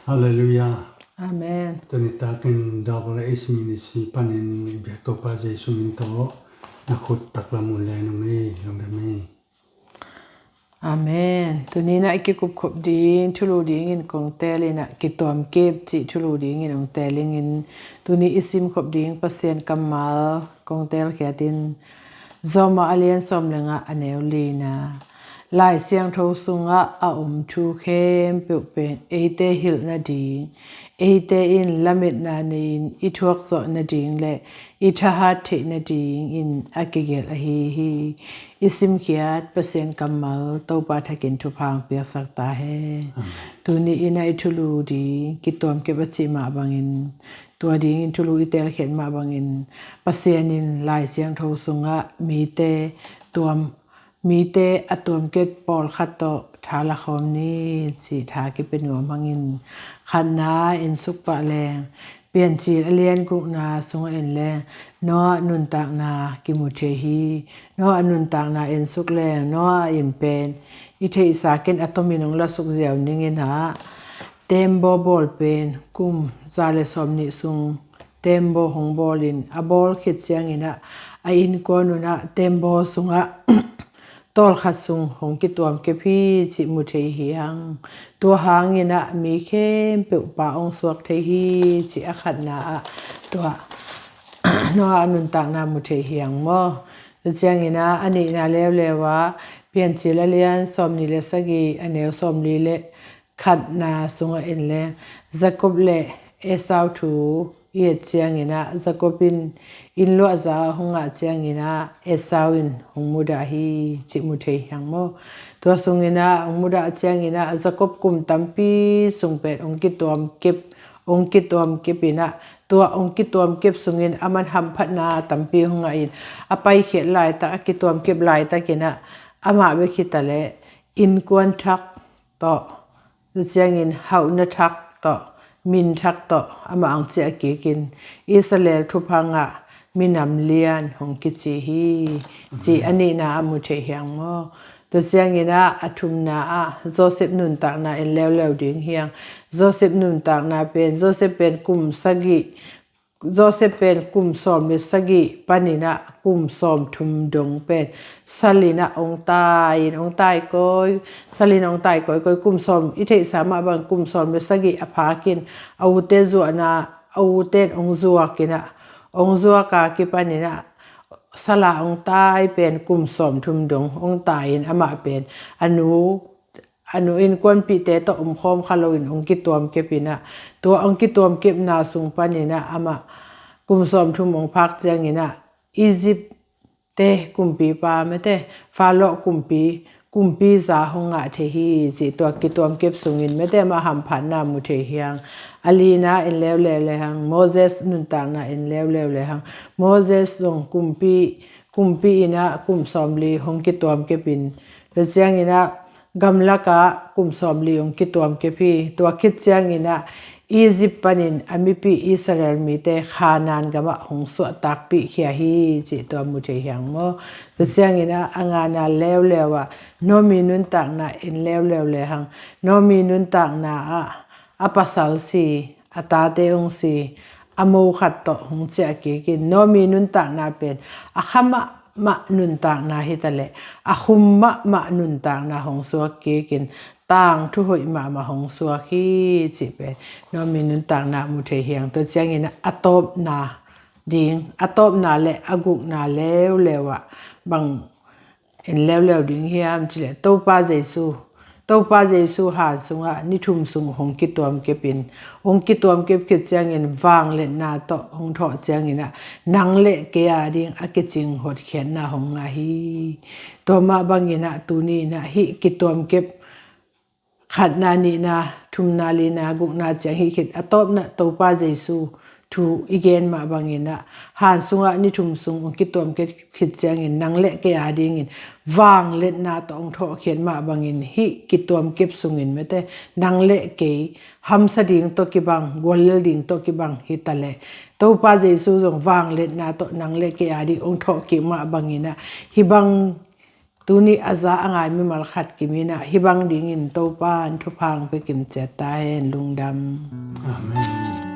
Hallelujah. Amen. Tunitakin double is ministry panin biato pa Jesu minto nakut taklamun le no me lomdame. Amen. ตัวนี้นะกิกุบขบดีทุลูดีงินของแต่เลยนะกิตอมเก็บจิทุลูดีงินของแต่เลยงินตัวนี้อิซิมขบดีเปอร์เซ็นต์กำมัลของแต่ละแค่ดินซอมาอเลียนซอมเลงะอเนวลีนะลายเสียงโทสุงะอาชูเข้มเปเป็นเอเตฮิลนาดีเอเตอินละเมิดนานินอิทวกซอนาดีและอิทหัตเทนาดีอินอากิเกลอฮีฮีอิซิมเคียดเปอร์เซ็นต์กำมัลตปาทะกินทุพังเปียสักตาเฮตัวนี้อินาอิทุลูดีกิตอมเก็บจิมาบังอินตัวดีอินทุลูอิเตลเข็นมาบังอินเปอร์เซ็นต์อินลายเสียงโทสุงะมีเตตัวมีเตอตอมเกตปอลคัตโตทาละคอมนี้สิทากิเป็นหัวมังอินคันนาอินสุกปะแรงเปลี่ยนจีอเลียนกุนาสงเอ็นแรงนอนุนตากนากิมุเทฮีนอนุนตากนาอินสุกแรงนออินเป็นอิเทอิสาเกนอะตอมินงละสุกเจียวนิงินหาเต็มโบบอลเป็นกุมซาเลซอมนิซุงเต็มโบหงบอลินอะบอลคิดเสียงอินะอะอินกอนุนะเต็มโบซุงอะตอลขัดซุงของกิตวมเกพี่จิมุเทฮีหังตัวหางยินะมีเข้มเปปาองสวกเทฮีจิอขัดนาตัวนออนุนตากนามุเทฮีหังมอตัวเจียงยินะอันนี้นาเลวว่าเปลี่ยนจิละเลียนสอมนิเลสกีอันเนวสอมลีเลขัดนาซุงเอ็นเลจักบเลเอซาวทูเยเจียงยินะจักบินอินโลอาซาหงะเจียงยินะเอซาวินหงมุดาฮีจิมุเทหังโมตัวสุงยินะหงมุดาเจียงยินะจักบกุมตัมปีสุงเป็ดองกิตวมเก็บองกิตวมเก็บอินะตัวองกิตวมเก็บสุงยินอามันหัมพัฒนาตัมปีหงะอินอไปเขตลายตะกิตวมเก็บลายตะกินะอามาเวคิตะเลอินกวนทักต่อเจียงยินเฮานะทักต่อมินทักต่ออามาอังเจียเกกินอิสราเอลทุพังะมินำเลียนของกิจิฮีจีอันนี้นะมุเทเฮียงมอตัวเจียงนะอัทุมนาโจเซฟนุนตากนาเอ็นแล้วดิ่งเฮียงโจเซฟนุนตากนาเป็นโจเซฟเป็นกุมสกิโจเซฟเป็นกุมสอมเมสกิปานินะกุมสอมทุมดงเป็นสลินะองตายก้อยสลินะองตายก้อยกุมสอมอิเทสามาบังกุมสอมเมสกิอภากินอาวุเตจัวนาอาวุเตนองจัวกินะองจัวกากิปานินะสละองตายเป็นกุมสอมทุมดงองตายอามาเป็นอนุอินกวนปีเตตอมคอมคาโลอินองกิตวมเก็บินะตัวองกิตวมเก็บนาสุงปานินะอามากุมสอมทุมองพักเจียงนะอียิปต์เตกุมปีปาเมเตฟาโลกุมปีซาหงะเทฮีจิตัวกิตวมเก็บสุงินเมเตมาหัมพันนามุเทเฮียงอลีนาเอ็นเลหังโมเสสนุนตากนาเอ็นเลหังโมเสสลงกุมปีนะกุมสอมลีหงกิตวมเก็บินเจียงนะกำลักะกุมสอมลีองกิตวมเก็พี่ตัวคิดเจียงนะอียิปต์ปนินอมิปีอิสราเอลมีเตคานานกะมะหงสวตักปีเขียฮีจิตัวมุเทหังโมตัวเจียงนะอังานาแล้วว่าโนมีนุนตากนาเอ็นแล้วหังโนมีนุนตากนาอปัสสัลสีอตาเตองสีอโมขัดตหงเจียเกกินโนมีนุนตากนาเป็นอะคมะมะนุนตากนาฮิตะเลอะคุมมะนุนตากนาหงสวเกกินต่างทุหอยมาหงสวคีจิเปโนมีนุนตากนามุเทเฮียงตัวเจียงนะอะตบนาดิงอะตบนาและอะกุนาแล้วอะบังเอ็นแล้วดิงเฮียมจิเลโตปาเจซูหาสุงะนิทุมสุงหงกิตวมเก็บินองกิตวมเก็บคิดเจียงอินวางเลนาโตหงทอเจียงอินะนังเลเกียดิงอะกิจิงหดเขียนนาหงอาฮีตัวมาบังอินะตูนีนะฮิกิตวมเก็บขัดนานีนะทุมนาลีนากุนาเจียงฮิคิดอะตบนะโตปาเจซูทูอีเกนมาบังอินะหานสุงะนิทุมสุงองกิตวมเก็บคิดเจียงอินนังเลเกียดิงอินวางเลนาโตองทอเขียนมาบังอินฮิกิตวมเก็บสุงอินเมเตนังเลเกหัมสดิงโตกิบังกวลเลดิงโตกิบังฮิตะเลโตปาเจซูจงวางเลนาโตนังเลเกียดิองทอกิมาบังอินะฮิบัง tu ni aza angai mi mal khat ki mina hibang ding in to pan thu phang pe kim che ta hen lungdam Amen.